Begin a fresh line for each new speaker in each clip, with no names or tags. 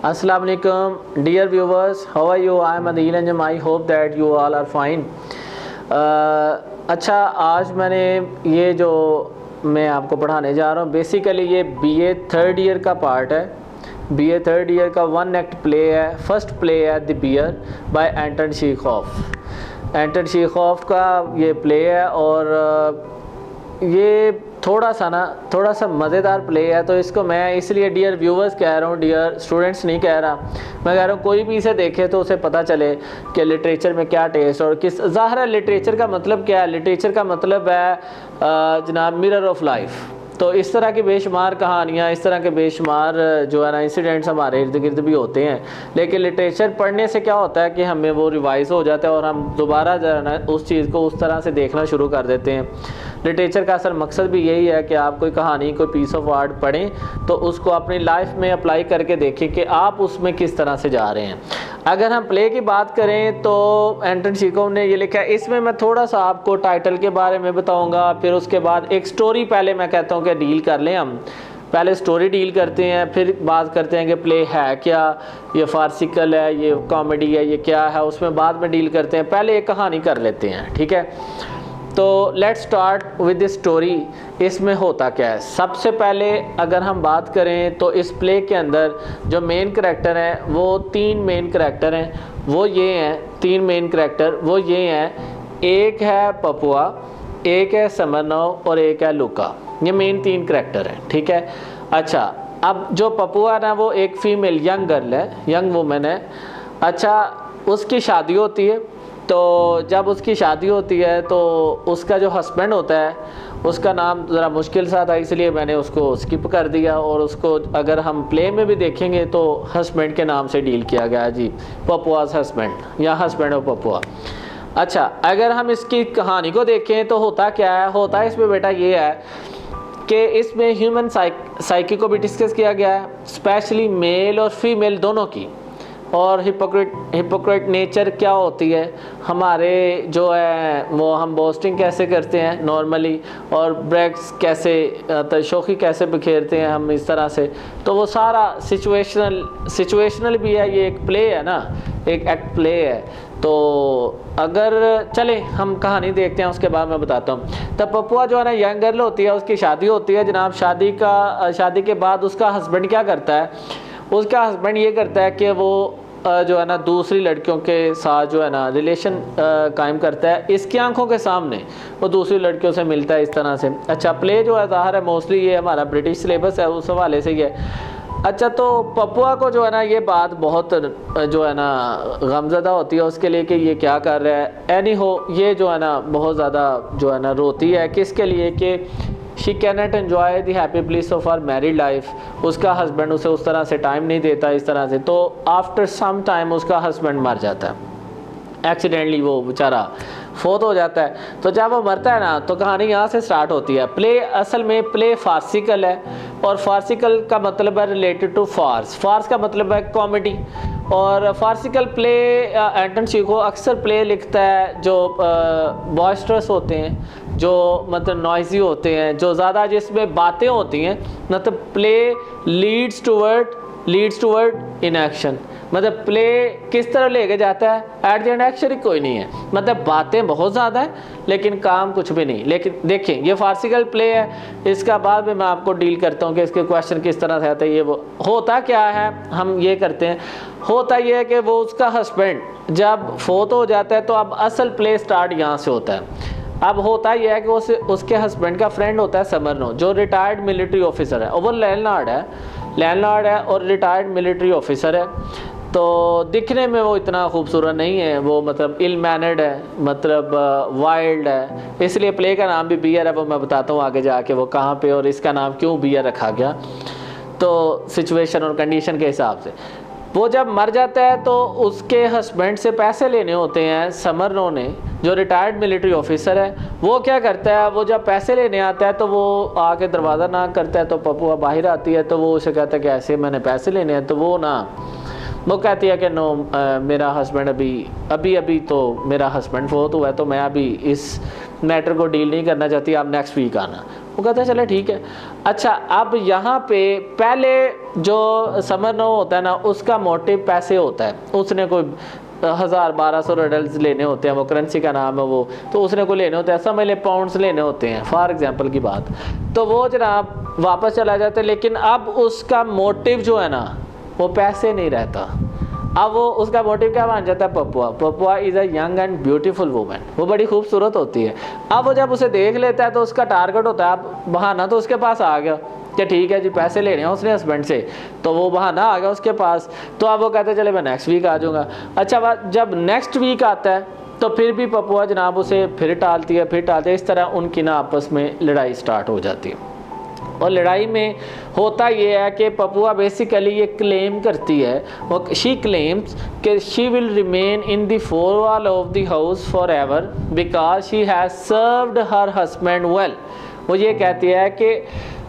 Assalamu alaikum, dear viewers. How are you? I am Adil Anjum. I hope that you all are fine. अच्छा, आज मैंने ये जो मैं आपको पढ़ाने जा रहा हूँ, बेसिकली ये बीए थर्ड ईयर का पार्ट है। बीए थर्ड ईयर का वन एक्ट प्ले है। फर्स्ट प्ले है the bear by Anton Chekhov. Anton Chekhov का ये प्ले है और ये थोड़ा सा मज़ेदार प्ले है। तो इसको मैं इसलिए डियर व्यूवर्स कह रहा हूँ, डियर स्टूडेंट्स नहीं कह रहा। मैं कह रहा हूँ कोई भी इसे देखे तो उसे पता चले कि लिटरेचर में क्या टेस्ट और किस ज़ाहिर है। लिटरेचर का मतलब क्या है? लिटरेचर का मतलब है जनाब मिरर ऑफ लाइफ। तो इस तरह की बेशुमार कहानियाँ, इस तरह के बेशुमार जो है ना इंसिडेंट्स हमारे इर्द गिर्द भी होते हैं। लेकिन लिटरेचर पढ़ने से क्या होता है कि हमें वो रिवाइज़ हो जाता है और हम दोबारा जो है ना उस चीज़ को उस तरह से देखना शुरू कर देते हैं। लिटरेचर का असल मकसद भी यही है कि आप कोई कहानी, कोई पीस ऑफ आर्ट पढ़ें तो उसको अपनी लाइफ में अप्लाई करके देखें कि आप उसमें किस तरह से जा रहे हैं। अगर हम प्ले की बात करें तो एंटन चेखोव ने ये लिखा है। इसमें मैं थोड़ा सा आपको टाइटल के बारे में बताऊंगा, फिर उसके बाद एक स्टोरी पहले मैं कहता हूँ कि डील कर लें। हम पहले स्टोरी डील करते हैं, फिर बात करते हैं कि प्ले है क्या, ये फार्सिकल है, ये कॉमेडी है, ये क्या है, उसमें बाद में डील करते हैं। पहले एक कहानी कर लेते हैं, ठीक है। तो let's start with the story. इसमें होता क्या है? सबसे पहले अगर हम बात करें तो इस प्ले के अंदर जो मेन करैक्टर हैं वो तीन मेन करैक्टर हैं। वो ये हैं, तीन मेन करैक्टर वो ये हैं, एक है पपुआ, एक है समरनोव और एक है लुका। ये मेन तीन करैक्टर हैं, ठीक है। अच्छा, अब जो पपुआ है ना वो एक फ़ीमेल यंग गर्ल है, यंग वुमेन है। अच्छा, उसकी शादी होती है। तो जब उसकी शादी होती है तो उसका जो हस्बैंड होता है उसका नाम ज़रा मुश्किल सा था, इसलिए मैंने उसको स्किप कर दिया। और उसको अगर हम प्ले में भी देखेंगे तो हस्बैंड के नाम से डील किया गया जी, पपुआ's हस्बैंड या हस्बैंड ऑफ पपुआ। अच्छा, अगर हम इसकी कहानी को देखें तो होता क्या है? होता है इसमें बेटा ये है कि इसमें ह्यूमन साइकी को भी डिस्कस किया गया है, स्पेशली मेल और फीमेल दोनों की। और हिपोक्रेट नेचर क्या होती है हमारे जो है वो हम बोस्टिंग कैसे करते हैं नॉर्मली, और ब्रेक्स कैसे शोखी कैसे बिखेरते हैं हम इस तरह से। तो वो सारा सिचुएशनल भी है, ये एक प्ले है ना, एक एक्ट प्ले है। तो अगर चले हम कहानी देखते हैं, उसके बाद मैं बताता हूँ। तब पपुआ जो है ना यंग गर्ल होती है, उसकी शादी होती है जनाब। शादी के बाद उसका हस्बैंड क्या करता है? उसका हस्बैंड ये करता है कि वो जो है ना दूसरी लड़कियों के साथ जो है ना रिलेशन कायम करता है। इसकी आंखों के सामने वो दूसरी लड़कियों से मिलता है इस तरह से। अच्छा, प्ले जो है ज़ाहिर है मोस्टली ये हमारा ब्रिटिश सिलेबस है, उस हवाले से ये। अच्छा, तो पपुआ को जो है ना ये बात बहुत जो है ना गमज़दा होती है उसके लिए कि ये क्या कर रहा है। एनी हो, ये जो है ना बहुत ज़्यादा जो है ना रोती है। किसके लिए? कि she cannot enjoy the happy place of our married life. उसका हस्बैंड उसे उस तरह से टाइम नहीं देता इस तरह से। तो आफ्टर सम टाइम उसका हस्बैंड मर जाता है, एक्सीडेंटली वो बेचारा फोत हो जाता है। तो जब वो मरता है ना तो कहानी यहाँ से स्टार्ट होती है। प्ले असल में प्ले फार्सिकल है, और फार्सिकल का मतलब है रिलेटेड टू फार्स का मतलब है कॉमेडी। और फार्सिकल प्ले एंटन चेखोव अक्सर प्ले लिखता है जो बॉयस्टरस होते हैं, जो मतलब नॉइजी होते हैं, जो ज़्यादा जिसमें बातें होती हैं। मतलब play leads toward in action. मतलब प्ले किस तरह लेके जाता है? एट द एंड एक्शन ही कोई नहीं है। मतलब बातें बहुत ज़्यादा है लेकिन काम कुछ भी नहीं। लेकिन देखें ये फार्सिकल प्ले है, इसका बाद में मैं आपको डील करता हूँ कि इसके क्वेश्चन किस तरह से आते हैं। ये वो होता क्या है, हम ये करते हैं। होता ये है कि वो उसका हस्बैंड जब फोत हो जाता है तो अब असल प्ले स्टार्ट यहाँ से होता है। अब होता यह है कि उसके हस्बैंड का फ्रेंड होता है समरनोव, जो रिटायर्ड मिलिट्री ऑफिसर है, और वो लैंडलॉर्ड है और रिटायर्ड मिलिट्री ऑफिसर है। तो दिखने में वो इतना खूबसूरत नहीं है, वो मतलब इल मैनर्ड है, मतलब वाइल्ड है। इसलिए प्ले का नाम भी बियर है, वो मैं बताता हूँ आगे जाके वो कहाँ पे और इसका नाम क्यों बियर रखा गया। तो सिचुएशन और कंडीशन के हिसाब से वो जब मर जाता है तो उसके हस्बैंड से पैसे लेने होते हैं समरनोव ने, जो रिटायर्ड मिलिट्री ऑफिसर है। वो क्या करता है, वो जब पैसे लेने आता है तो वो आके दरवाज़ा ना करता है तो पपुआ बाहर आती है। तो वो उसे कहता है कि ऐसे मैंने पैसे लेने हैं। तो वो कहती है कि नो, मेरा हस्बैंड अभी तो मेरा हस्बैंड फोत हुआ है, तो मैं अभी इस मैटर को डील नहीं करना चाहती, आप नेक्स्ट वीक आना। वो कहता है चले ठीक है। अच्छा, अब यहाँ पे पहले जो समरनो होता है ना, उसका मोटिव पैसे होता है, उसने कोई 1000-1200 रिडल्स लेने होते हैं, वो करेंसी का नाम है वो, तो उसने को लेने होते हैं, समझ ले पाउंड्स लेने होते हैं फॉर एग्जांपल की बात, तो वो जनाब वापस चला जाता है। लेकिन अब उसका मोटिव जो है ना वो पैसे नहीं रहता, अब वो उसका मोटिव क्या बन जाता है, Papua. Papua is a young and beautiful woman, वो बड़ी खूबसूरत होती है। अब वो जब उसे देख लेता है तो उसका टारगेट होता है, अब बहाना तो उसके पास आ गया कि ठीक है जी पैसे लेने हैं उसने हस्बैंड से, तो वो बहाना आ गया उसके पास। तो अब वो कहते हैं चले मैं नेक्स्ट वीक आ जाऊँगा। अच्छा, जब नेक्स्ट वीक आता है तो फिर भी पपुआ जनाब उसे फिर टालती है, इस तरह उनकी ना आपस में लड़ाई स्टार्ट हो जाती है। और लड़ाई में होता ये है कि पपुआ बेसिकली ये क्लेम करती है, वो शी क्लेम्स कि she will remain in the four wall of the house forever because she has served her husband well. वो ये कहती है कि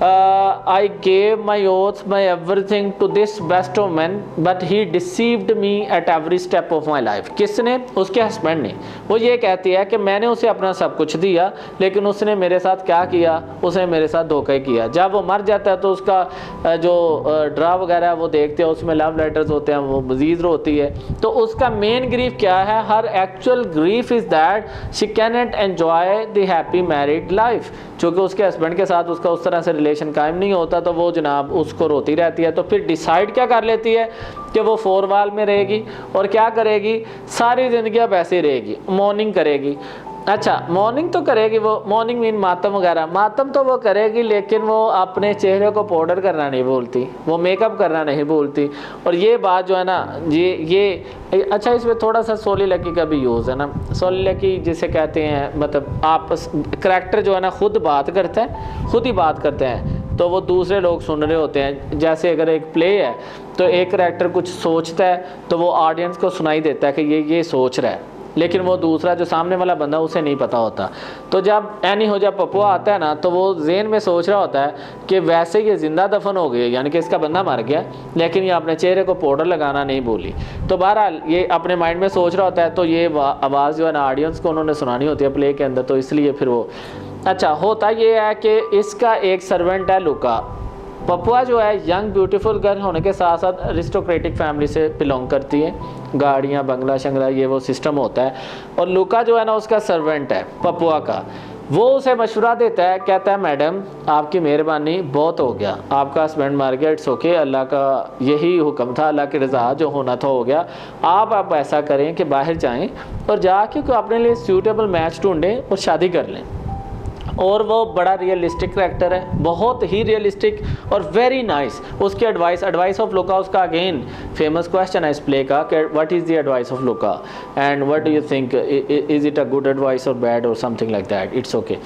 I gave my oath my everything to this best of man but he deceived me at every step of my life. किसने? उसके husband ने। वो ये कहती है कि मैंने उसे अपना सब कुछ दिया लेकिन उसने मेरे साथ क्या किया, उसने मेरे साथ धोखा किया। जब वो मर जाता है तो उसका जो ड्रा वगैरह है वो देखते हैं, उसमें लव लेटर्स होते हैं, वो मजीद होती है। तो उसका मेन ग्रीफ क्या है? Her actual grief is that she can not enjoy the happy married life. चूँकि उसके हस्बैंड के साथ उसका उस तरह से रिलेशन कायम नहीं होता तो वो जनाब उसको रोती रहती है। तो फिर डिसाइड क्या कर लेती है कि वो फोर वाल में रहेगी और क्या करेगी, सारी ज़िंदगी अब ऐसे ही रहेगी, मॉर्निंग करेगी। अच्छा, मॉर्निंग तो करेगी वो, मॉर्निंग मीन मातम वगैरह, मातम तो वो करेगी लेकिन वो अपने चेहरे को पाउडर करना नहीं भूलती, वो मेकअप करना नहीं भूलती। और ये बात जो है ना ये अच्छा, इसमें थोड़ा सा सोलिलकी का भी यूज़ है ना। सोलिलकी जिसे कहते हैं, मतलब आपस करैक्टर जो है ना खुद बात करता है, खुद ही बात करते हैं तो वो दूसरे लोग सुन रहे होते हैं। जैसे अगर एक प्ले है तो एक करैक्टर कुछ सोचता है तो वो ऑडियंस को सुनाई देता है कि ये सोच रहा है, लेकिन वो दूसरा जो सामने वाला बंदा उसे नहीं पता होता। तो जब एनी हो जब पपुआ आता है ना तो वो ज़हन में सोच रहा होता है कि वैसे ये ज़िंदा दफन हो गई, यानी कि इसका बंदा मर गया लेकिन ये अपने चेहरे को पाउडर लगाना नहीं भूली। तो बहरहाल ये अपने माइंड में सोच रहा होता है, तो ये आवाज़ जो है ना ऑडियंस को उन्होंने सुनानी होती है प्ले के अंदर, तो इसलिए फिर वो अच्छा होता ये है कि इसका एक सर्वेंट है लुका। पपुआ जो है यंग ब्यूटीफुल गर्ल होने के साथ साथ अरिस्टोक्रेटिक फैमिली से बिलोंग करती है, गाड़ियाँ बंगला शंगला ये वो सिस्टम होता है। और लुका जो है ना उसका सर्वेंट है पपुआ का, वो उसे मशवरा देता है, कहता है मैडम आपकी मेहरबानी बहुत हो गया, आपका हस्बैंड मर गया, इट्स ओके, अल्लाह का यही हुक्म था, अल्लाह की रज़ा जो होना था हो गया। आप ऐसा करें कि बाहर जाएं और जाके अपने लिए सूटेबल मैच ढूंढें और शादी कर लें। और वो बड़ा रियलिस्टिक करैक्टर है, बहुत ही रियलिस्टिक और वेरी नाइस। उसकी एडवाइस ऑफ लुका, उसका अगेन फेमस क्वेश्चन है इस प्ले का कि what is the advice of Luka and what do you think, is it a good advice और बैड और something like that, it's okay.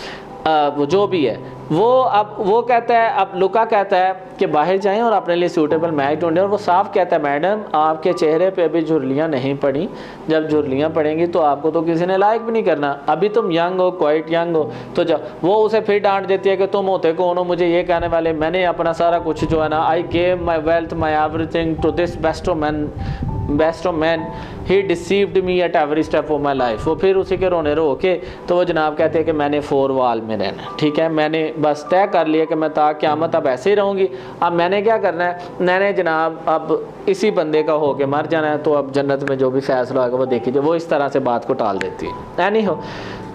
वो जो भी है वो कहता है, अब लुका कहता है कि बाहर जाएं और अपने लिए सूटेबल मैच ढूंढें। और वो साफ कहता है मैडम आपके चेहरे पे अभी झुर्रियाँ नहीं पड़ी, जब झुर्रियाँ पड़ेंगी तो आपको तो किसी ने लाइक भी नहीं करना, अभी तुम यंग हो, क्वाइट यंग हो। तो जब वो उसे फिर डांट देती है कि तुम होते कौन हो मुझे ये कहने वाले, मैंने अपना सारा कुछ जो है ना, I gave my wealth my everything to this best of man he deceived me at every step of my life. वो फिर उसी के रोने रो के तो वो जनाब कहते हैं कि मैंने फोर वाल में रहना, ठीक है, मैंने बस तय कर लिया कि मैं क़यामत अब ऐसे ही रहूँगी। अब मैंने क्या करना है, मैंने जनाब अब इसी बंदे का हो के मर जाना है, तो अब जन्नत में जो भी फैसला होगा वो देखिए। वो इस तरह से बात को टाल देती है। एनी हो,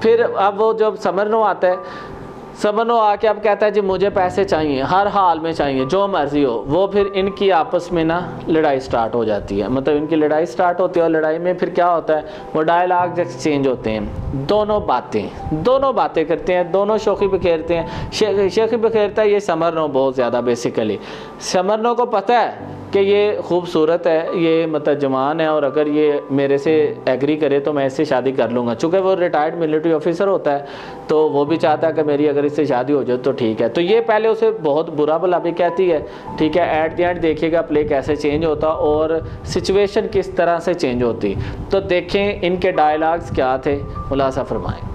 फिर अब वो जब समरनो आता है, समरनो आके अब कहता है जी मुझे पैसे चाहिए, हर हाल में चाहिए, जो मर्जी हो। वो फिर इनकी आपस में ना लड़ाई स्टार्ट हो जाती है, मतलब इनकी लड़ाई स्टार्ट होती है। और लड़ाई में फिर क्या होता है, वो डायलॉग्स एक्सचेंज होते हैं, दोनों बातें करते हैं, दोनों शोखी बिखेरते हैं। शोखी बिखेरता है ये समरनो बहुत ज़्यादा। बेसिकली समरनो को पता है कि ये खूबसूरत है, ये मतलब जवान है, और अगर ये मेरे से एग्री करे तो मैं इससे शादी कर लूँगा। चूँकि वो रिटायर्ड मिलिट्री ऑफिसर होता है तो वो भी चाहता है कि मेरी अगर इससे शादी हो जाए तो ठीक है। तो ये पहले उसे बहुत बुरा भला भी कहती है, ठीक है। एट द एंड देखिएगा प्ले कैसे चेंज होता और सिचुएशन किस तरह से चेंज होती। तो देखें इनके डायलॉग्स क्या थे, खुलासा फरमाएँ।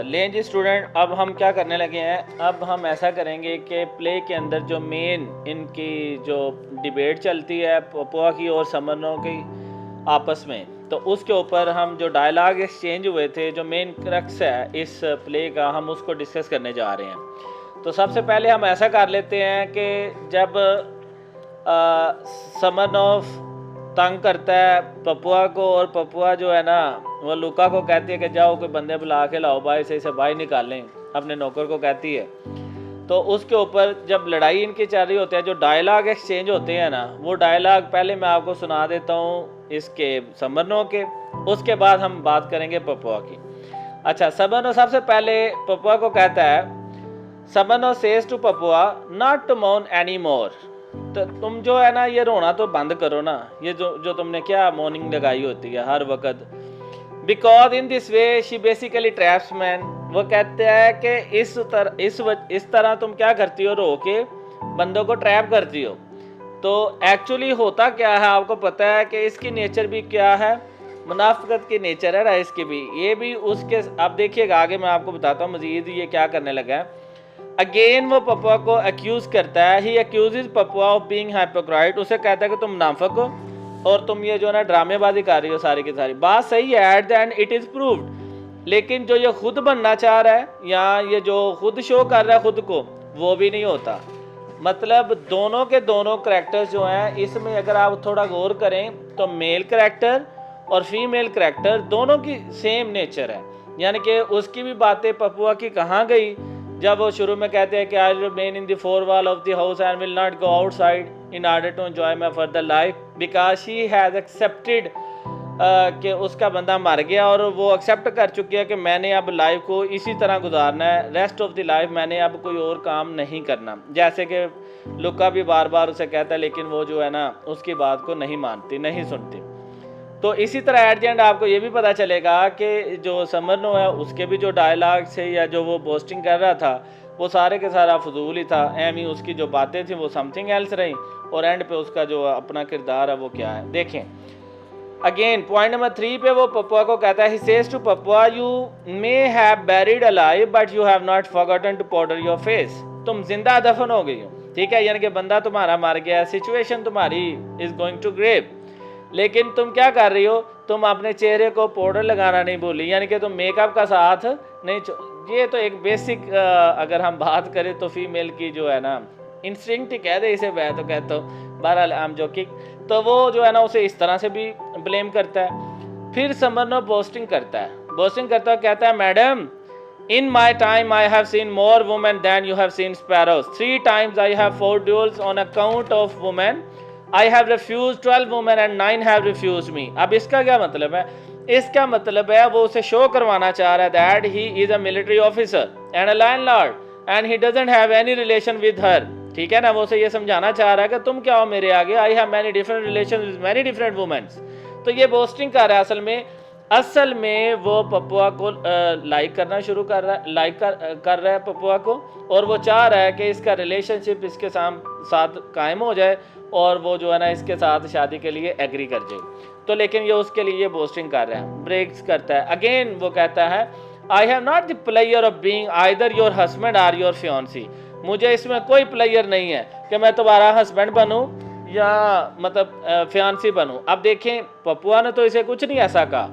लें जी स्टूडेंट, अब हम क्या करने लगे हैं, अब हम ऐसा करेंगे कि प्ले के अंदर जो मेन इनकी जो डिबेट चलती है पपुआ की और समरनो की आपस में, तो उसके ऊपर हम जो डायलॉग एक्सचेंज हुए थे, जो मेन क्रक्स है इस प्ले का, हम उसको डिस्कस करने जा रहे हैं। तो सबसे पहले हम ऐसा कर लेते हैं कि जब समरनॉफ तंग करता है पपुआ को और पपुआ जो है ना वो लुका को कहती है कि जाओ कोई बंदे बुला के लाओ भाई से इसे बाहर निकालें, अपने नौकर को कहती है। तो उसके ऊपर जब लड़ाई इनकी चल रही होती है, जो डायलॉग एक्सचेंज होते हैं ना, वो डायलॉग पहले मैं आपको सुना देता हूँ इसके समरनो के, उसके बाद हम बात करेंगे पपुआ की। अच्छा, समरनो सबसे पहले पपुआ को कहता है, Smirnov says to Popova not to mourn any more, तो तुम जो है ना ये रोना तो बंद करो ना, ये जो तुमने क्या मॉर्निंग लगाई होती है हर वक्त। Because in this way she basically traps man, वो कहते हैं कि इस तरह तुम क्या करती हो, रो के बंदों को ट्रैप करती हो। तो एक्चुअली होता क्या है आपको पता है कि इसकी नेचर भी क्या है, मुनाफिकत की नेचर है राइस की भी, ये भी उसके, आप देखिएगा आगे मैं आपको बताता हूँ मजीद ये क्या करने लगा है। अगेन वो पपुआ को अक्यूज करता है, ही अक्यूजेस पपुआ ऑफ बीइंग हाइपोक्राइट, उसे कहता है कि तुम मुनाफिक हो और तुम ये जो ना ड्रामेबाजी कर रही हो सारी की सारी। बात सही है, at the and it is proved, लेकिन जो ये खुद बनना चाह रहा है या ये जो खुद शो कर रहा है खुद को, वो भी नहीं होता। मतलब दोनों के दोनों करैक्टर्स जो हैं इसमें अगर आप थोड़ा गौर करें तो मेल करैक्टर और फीमेल करैक्टर दोनों की सेम नेचर है, यानी कि उसकी भी बातें पपुआ की कहाँ गई जब वो शुरू में कहते हैं कि I remain in the four wall of the house and will not go outside in order to enjoy my further life because she has accepted कि उसका बंदा मर गया और वो एक्सेप्ट कर चुकी है कि मैंने अब लाइफ को इसी तरह गुजारना है, रेस्ट ऑफ द लाइफ मैंने अब कोई और काम नहीं करना। जैसे कि लुका भी बार बार उसे कहता है, लेकिन वो जो है ना उसकी बात को नहीं मानती, नहीं सुनती। तो इसी तरह एट द एंड आपको ये भी पता चलेगा कि जो समरनो है उसके भी जो डायलॉग से या जो वो बोस्टिंग कर रहा था वो सारे के सारा फजूल ही था, एम ही उसकी जो बातें थी वो समथिंग एल्स रही, और एंड पे उसका जो अपना किरदार है वो क्या है। देखें अगेन पॉइंट नंबर 3 पे वो पपुआ को कहता है, he says to Popova you may have buried alive but you have not forgotten to powder your face, तुम जिंदा दफन हो गई हो, ठीक है, यानी कि बंदा तुम्हारा मर गया, सिचुएशन तुम्हारी इज गोइंग टू ग्रेव, लेकिन तुम क्या कर रही हो, तुम अपने चेहरे को पाउडर लगाना नहीं भूली, यानी कि तुम मेकअप का साथ नहीं ये तो एक बेसिक अगर हम बात करें तो फीमेल की जो है ना इंस्टिंक्ट कह दे इसे, मैं तो कहता हूँ, बहरहाल आई एम जोकिंग। तो वो जो है ना उसे इस तरह से भी ब्लेम करता है। फिर समरनो बोस्टिंग करता है, कहता है, madam in my time I have seen more women than you have seen sparrows, 3 times I have fought duels on account of women, I have refused 12 women and 9 have refused me। अब इसका क्या मतलब है, इसका मतलब है वो उसे शो करवाना चाह रहा है that he is a military officer and a landlord and he doesn't have any relation with her, ठीक है ना, वो उसे ये समझाना चाह रहा है कि तुम क्या हो मेरे आगे, I have many different relations with many different women। तो ये बोस्टिंग कर रहा है, असल में वो पपुआ को लाइक करना शुरू कर रहा है, कर रहा है पपुआ को, और वो चाह रहा है कि इसका रिलेशनशिप इसके साथ कायम हो जाए और वो जो है ना इसके साथ शादी के लिए एग्री कर जाए। तो लेकिन ये उसके लिए बोस्टिंग कर रहा है, ब्रेक्स करता है। अगेन वो कहता है, I have not the pleasure of being either your husband or your fiancee, मुझे इसमें कोई प्लेयर नहीं है कि मैं तुम्हारा हस्बैंड बनूं या मतलब फियांसी बनूं। अब देखें पपुआ ने तो इसे कुछ नहीं ऐसा कहा,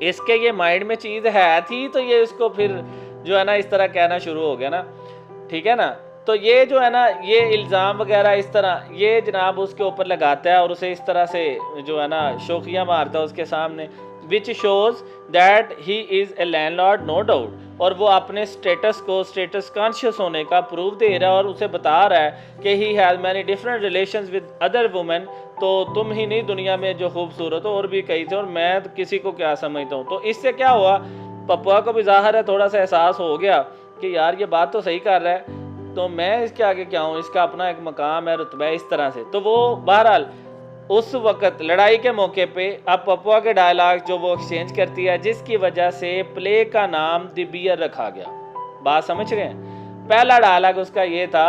इसके ये माइंड में चीज़ है थी तो ये इसको फिर जो है ना इस तरह कहना शुरू हो गया ना, ठीक है ना। तो ये जो है ना ये इल्ज़ाम वगैरह इस तरह ये जनाब उसके ऊपर लगाता है और उसे इस तरह से जो है ना शोखियाँ मारता है उसके सामने, which shows that he is a landlord no doubt, और वो अपने स्टेटस कॉन्शियस होने का प्रूफ दे रहा है और उसे बता रहा है कि he has many different relations with other women, तो तुम ही नहीं दुनिया में जो खूबसूरत हो और भी कई थे और मैं तो किसी को क्या समझता हूँ। तो इससे क्या हुआ, पपुआ को भी ज़ाहिर है थोड़ा सा एहसास हो गया कि यार ये बात तो सही कर रहा है, तो मैं इसके आगे क्या हूँ, इसका अपना एक मकाम है, रुतबा है, इस तरह से। तो वो बहरहाल उस वक़्त लड़ाई के मौके पे अब पपुआ के डायलॉग जो वो एक्सचेंज करती है जिसकी वजह से प्ले का नाम द बियर रखा गया। बात समझ गए। पहला डायलॉग उसका ये था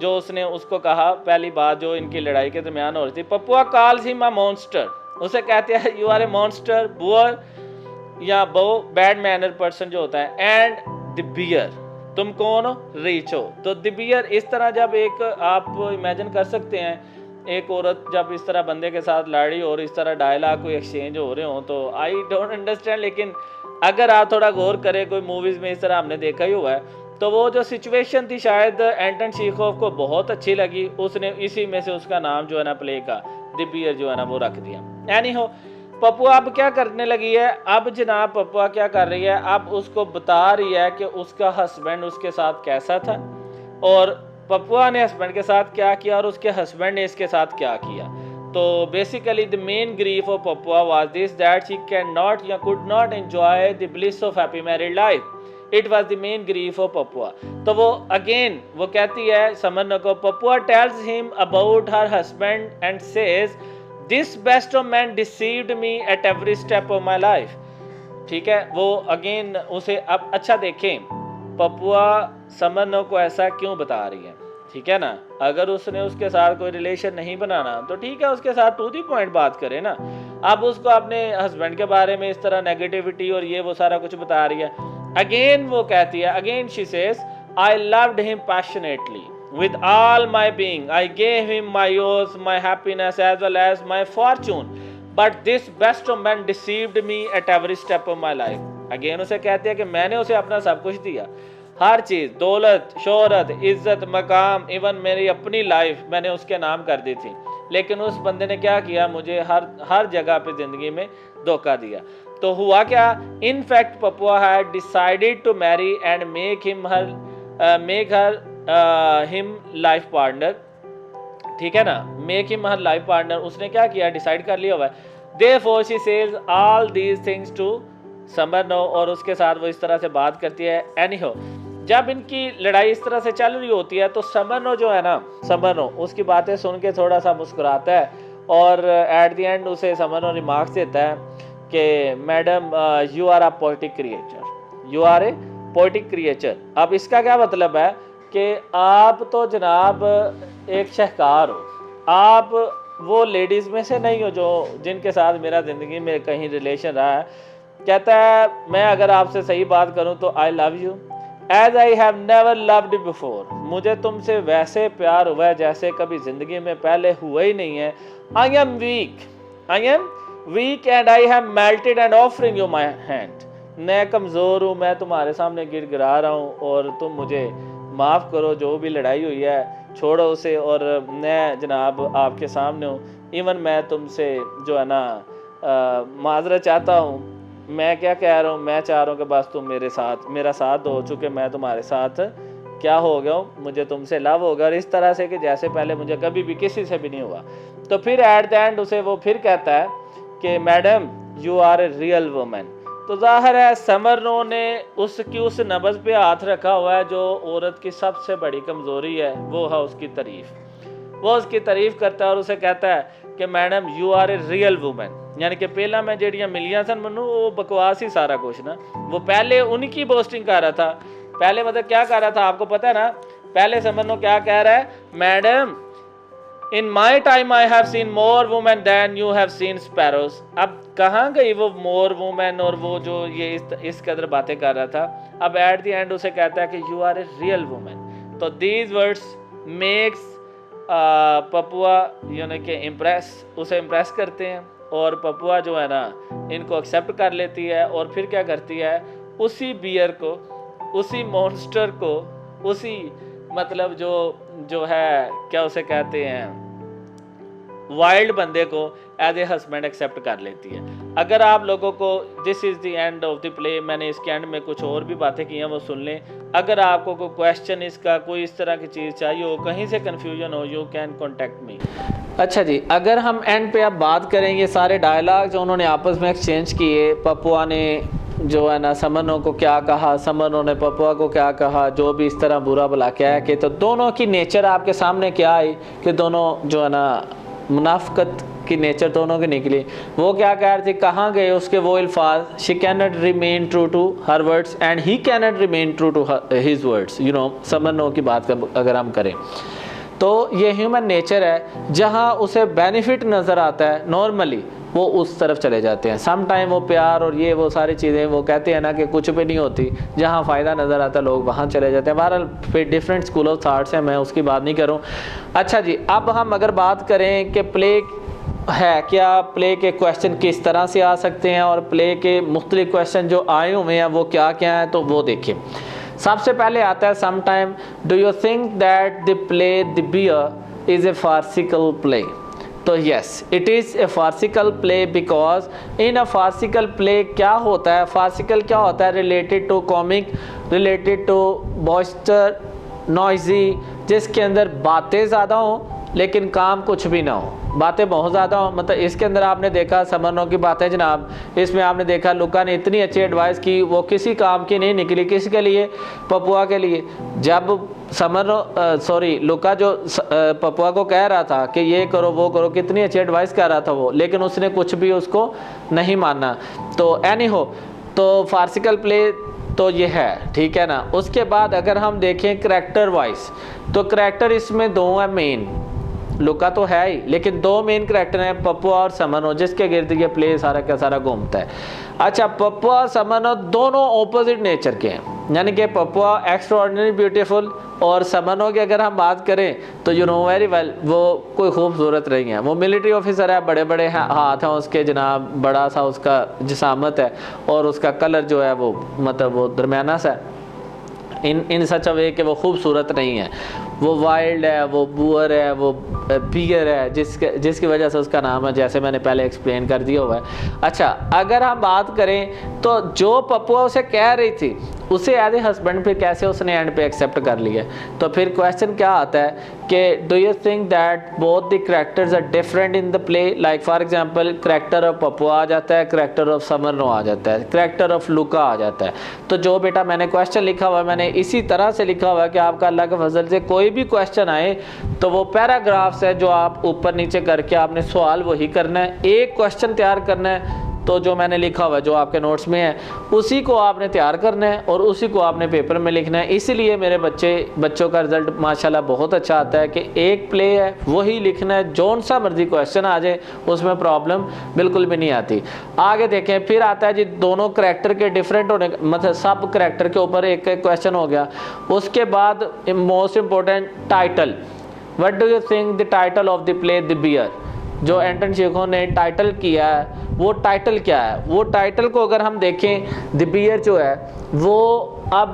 जो उसने उसको कहा, पहली बात जो इनकी लड़ाई के दरमियान हो रही थी, Papua calls him a monster, उसे कहते हैं यू आर ए मॉन्स्टर, बुअर या बो बैड मैनर पर्सन जो होता है, एंड द बियर, तुम कौन हो, रीच हो। तो द बियर इस तरह जब एक आप इमेजिन कर सकते हैं एक औरत जब इस तरह बंदे के साथ लड़ी और इस तरह डायलॉग कोई एक्सचेंज हो रहे हो, तो आई डोंट अंडरस्टैंड, लेकिन अगर आप थोड़ा गौर करें कोई मूवीज़ में इस तरह हमने देखा ही हुआ है तो वो जो सिचुएशन थी शायद एंटन चेखोव को बहुत अच्छी लगी, उसने इसी में से उसका नाम जो है ना प्ले का द बियर जो है ना वो रख दिया। एनी हो, पपुआ अब क्या करने लगी है, अब जनाब पपुआ क्या कर रही है, अब उसको बता रही है कि उसका हस्बैंड उसके साथ कैसा था और पपुआ ने हस्बैंड के साथ क्या किया और उसके हस्बैंड ने इसके साथ क्या किया। तो basically the main grief of Popova was this that she can not या could not enjoy the bliss of happy married life. It was the main grief of Popova. तो वो अगेन वो कहती है समरनो को, Popova tells him about her husband and says this best of man deceived me at every step of my life. ठीक है, वो again उसे अब अच्छा देखें पपुआ समरनो को ऐसा क्यों बता रही है, ठीक है ना। अगर उसने उसके साथ कोई रिलेशन नहीं बनाना तो ठीक है, उसके साथ टू दी पॉइंट बात करे ना। अब उसको अपने हस्बैंड के बारे में इस तरह नेगेटिविटी और ये वो सारा कुछ बता रही है। अगेन वो कहती है, again she says I loved him passionately with all my being, I gave him my yours, my happiness as well as my fortune, but this best of men deceived me at every step of my life. Again उसे कहते हैं कि मैंने उसे अपना सब कुछ दिया, हर चीज़, दौलत, शोहरत, इज्जत, मकाम, इवन मेरी अपनी लाइफ मैंने उसके नाम कर दी थी, लेकिन उस बंदे ने क्या किया, मुझे हर जगह पे ज़िंदगी में धोखा दिया। तो हुआ क्या, in fact Popova had decided to marry and make her him life partner. ठीक है ना, make him her life partner, उसने क्या किया, डिसाइड कर लिया हुआ है। Therefore she says all these things to Smirnov, और उसके साथ वो इस तरह से बात करती है। एनीहो, जब इनकी लड़ाई इस तरह से चल रही होती है तो समरनो जो है ना, समरनो उसकी बातें सुन के थोड़ा सा मुस्कुराता है और एट द एंड उसे समरनो रिमार्क्स देता है कि madam you are a poetic creature, you are a poetic creature. अब इसका क्या मतलब है कि आप तो जनाब एक शाहकार हो, आप वो लेडीज़ में से नहीं हो जो जिनके साथ मेरा ज़िंदगी में कहीं रिलेशन रहा है। कहता है मैं अगर आपसे सही बात करूं तो I love you as I have never loved before, मुझे तुमसे वैसे प्यार हुआ है जैसे कभी ज़िंदगी में पहले हुआ ही नहीं है। I am weak and I have melted and offering you my hand, मैं कमज़ोर हूँ, मैं तुम्हारे सामने गिड़गिड़ा रहा हूँ और तुम मुझे माफ़ करो, जो भी लड़ाई हुई है छोड़ो उसे और मैं जनाब आपके सामने हूँ। इवन मैं तुमसे जो है ना माजरत चाहता हूँ। मैं क्या कह रहा हूँ, मैं चाह रहा हूँ कि बस तुम मेरा साथ दो, चूँकि मैं तुम्हारे साथ क्या हो गया हूँ, मुझे तुमसे लव होगा और इस तरह से कि जैसे पहले मुझे कभी भी किसी से भी नहीं हुआ। तो फिर एट द एंड उसे वो फिर कहता है कि madam you are a real woman. तो जाहिर है समरनो ने उसकी उस नब्ज़ पे हाथ रखा हुआ है जो औरत की सबसे बड़ी कमज़ोरी है, वो है उसकी तारीफ़। वो उसकी तारीफ़ करता है और उसे कहता है कि madam you are a real woman. यानी कि पहला मैं जड़ियाँ मिलियाँ सन मनु वो बकवास ही सारा कुछ ना, वो पहले उनकी बोस्टिंग कर रहा था। पहले मतलब क्या कर रहा था आपको पता है ना, पहले समरनो क्या कह रहा है, madam in my time I have seen more women than you have seen sparrows. अब कहाँ गई वो मोर वुमेन और वो जो ये इस कदर बातें कर रहा था। अब एट द एंड उसे कहता है कि you are a real women. तो दीज वर्ड्स मेक्स पपुआ यानी कि उसे इम्प्रेस करते हैं और पपुआ जो है ना इनको एक्सेप्ट कर लेती है और फिर क्या करती है, उसी बियर को, उसी मॉन्स्टर को, उसी मतलब जो है क्या उसे कहते हैं वाइल्ड बंदे को एज ए हस्बैंड एक्सेप्ट कर लेती है। अगर आप लोगों को this is the end of the play, मैंने इसके एंड में कुछ और भी बातें की हैं वो सुन लें। अगर आपको कोई क्वेश्चन इसका कोई इस तरह की चीज़ चाहिए हो, कहीं से कन्फ्यूजन हो, यू कैन कॉन्टेक्ट मी। अच्छा जी, अगर हम एंड पे अब बात करें ये सारे डायलॉग जो उन्होंने आपस में एक्सचेंज किए, पपुआ ने जो है ना समरनो को क्या कहा, समरनो ने पपुआ को क्या कहा, जो भी इस तरह बुरा भला क्या है कि, तो दोनों की नेचर आपके सामने क्या आई कि दोनों जो है ना मुनाफकत की नेचर दोनों की निकली। वो क्या कह रहे थे, कहाँ गए उसके वो अल्फाज, she can not remain true to her words and he can not remain true to his words. You know Smirnov की बात अगर हम करें तो ये ह्यूमन नेचर है, जहाँ उसे बेनिफिट नज़र आता है नॉर्मली वो उस तरफ चले जाते हैं। सम टाइम वो प्यार और ये वो सारी चीज़ें वो कहते हैं ना कि कुछ भी नहीं होती, जहाँ फ़ायदा नज़र आता है लोग वहाँ चले जाते हैं। बहरहाल फिर डिफरेंट स्कूल ऑफ थाट्स हैं, मैं उसकी बात नहीं करूँ। अच्छा जी, अब हम अगर बात करें कि प्ले है क्या, प्ले के क्वेश्चन किस तरह से आ सकते हैं और प्ले के मुख्तलिफ क्वेश्चन जो आए हुए हैं वो क्या क्या हैं, तो वो देखिए। सबसे पहले आता है sometime, do you think that the play the bear is a farcical play? तो yes, it is a farcical play because in a farcical play क्या होता है, फार्सिकल क्या होता है, related to comic, related to boisterous, noisy, जिसके अंदर बातें ज़्यादा हों लेकिन काम कुछ भी ना हो, बातें बहुत ज़्यादा हो। मतलब इसके अंदर आपने देखा समरनो की बातें जनाब, इसमें आपने देखा लुका ने इतनी अच्छी एडवाइस की, वो किसी काम की नहीं निकली, किसके लिए, पपुआ के लिए। जब लुका जो पपुआ को कह रहा था कि ये करो वो करो, कितनी अच्छी एडवाइस कर रहा था वो, लेकिन उसने कुछ भी उसको नहीं माना। तो एनी हो, तो फार्सिकल प्ले तो ये है, ठीक है ना। उसके बाद अगर हम देखें करैक्टर वाइज, तो करैक्टर इसमें दो हैं मेन, लुका तो है ही लेकिन दो मेन करैक्टर हैं, पपुआ और समरनो, जिसके गिर्द ये प्ले सारा का सारा घूमता है। अच्छा, पपुआ और समरनो दोनों ऑपोजिट नेचर के हैं, यानी कि पपुआ एक्स्ट्राऑर्डिनरी ब्यूटीफुल और समरनो की अगर हम बात करें तो यू नो वेरी वेल वो कोई खूबसूरत नहीं है। वो मिलिट्री ऑफिसर है, बड़े बड़े हाथ हैं उसके जनाब, बड़ा सा उसका जिसामत है और उसका कलर जो है वो मतलब वो दरमियाना सा है, इन सच अ वे कि वो खूबसूरत नहीं है। वो वाइल्ड है, वो बुअर है, वो बियर है, जिसकी वजह से उसका नाम है, जैसे मैंने पहले एक्सप्लेन कर दिया हुआ है। अच्छा, अगर हम बात करें तो जो पपुआ उसे कह रही थी उसे एज ए हस्बैंड फिर कैसे उसने एंड पे एक्सेप्ट कर लिया। तो फिर क्वेश्चन क्या आता है कि do you think that both the characters are different in the play, like for example character of Popova आ जाता है, करैक्टर ऑफ समरनो आ जाता है, करैक्टर ऑफ लुका आ जाता है। तो जो बेटा मैंने क्वेश्चन लिखा हुआ है, मैंने इसी तरह से लिखा हुआ है कि आपका अल्लाह के फजल से कोई भी क्वेश्चन आए तो वो पैराग्राफ्स है जो आप ऊपर नीचे करके आपने सवाल वही करना है, एक क्वेश्चन तैयार करना है। तो जो मैंने लिखा हुआ है जो आपके नोट्स में है उसी को आपने तैयार करना है और उसी को आपने पेपर में लिखना है। इसीलिए मेरे बच्चों का रिजल्ट माशाल्लाह बहुत अच्छा आता है कि एक प्ले है वही लिखना है, जौन सा मर्जी क्वेश्चन आ जाए उसमें प्रॉब्लम बिल्कुल भी नहीं आती। आगे देखें, फिर आता है जी दोनों करैक्टर के डिफरेंट होने, मतलब सब करैक्टर के ऊपर एक एक क्वेश्चन हो गया। उसके बाद most important title, what do you think the title of the play the bear, जो एंटन शेखों ने टाइटल किया है वो टाइटल क्या है। वो टाइटल को अगर हम देखें, द बियर जो है वो अब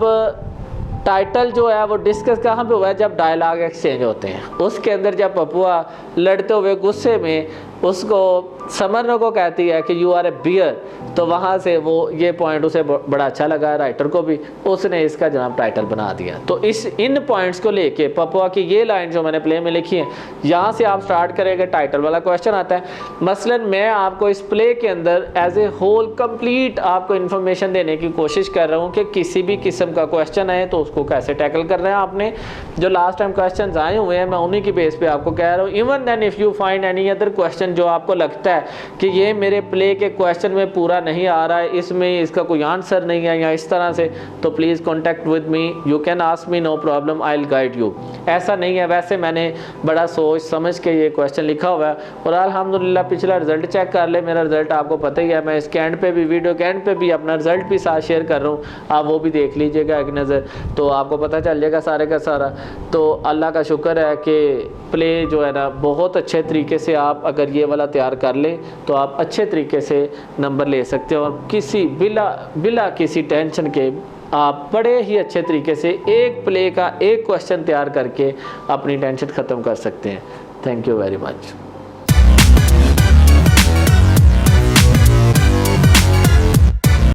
टाइटल जो है वो डिस्कस कहाँ पे हुआ है, जब डायलॉग एक्सचेंज होते हैं उसके अंदर, जब पपुआ लड़ते हुए गुस्से में उसको समरनो को कहती है कि यू आर ए बियर, तो वहाँ से वो ये पॉइंट उसे बड़ा अच्छा लगा राइटर को भी, उसने इसका जनाब टाइटल बना दिया। तो इन पॉइंट्स को लेके पपुआ की ये लाइन जो मैंने प्ले में लिखी है, यहाँ से आप स्टार्ट करेंगे, टाइटल वाला क्वेश्चन आता है। मसलन मैं आपको इस प्ले के अंदर एज ए होल कंप्लीट आपको इन्फॉर्मेशन देने की कोशिश कर रहा हूँ कि किसी भी किस्म का क्वेश्चन आए तो उसको कैसे टैकल करना है। आपने जो लास्ट टाइम क्वेश्चन आए हुए हैं मैं उन्हीं की बेस पे आपको कह रहा हूँ। Even then if you find any other question जो आपको लगता है कि ये मेरे प्ले के क्वेश्चन में पूरा नहीं आ रहा है, इसमें इसका कोई आंसर नहीं है या इस तरह से, तो please contact with me, you can ask me, no problem, I will guide you. ऐसा नहीं है, वैसे मैंने बड़ा सोच समझ के ये क्वेश्चन लिखा हुआ है और अल्हम्दुलिल्लाह पिछला रिजल्ट चेक कर ले, मेरा रिजल्ट आपको पता ही है। मैं इसके एंड पे भी, वीडियो के एंड पे भी अपना रिजल्ट भी साथ शेयर कर रहा हूँ, आप वो भी देख लीजिएगा एक नज़र, तो आपको पता चल जाएगा सारे का सारा। तो अल्लाह का शुक्र है कि प्ले जो है ना बहुत अच्छे तरीके से आप अगर ये वाला तैयार कर लें तो आप अच्छे तरीके से नंबर ले सकते हो और किसी बिला किसी टेंशन के आप बड़े ही अच्छे तरीके से एक प्ले का एक क्वेश्चन तैयार करके अपनी टेंशन ख़त्म कर सकते हैं। Thank you very much.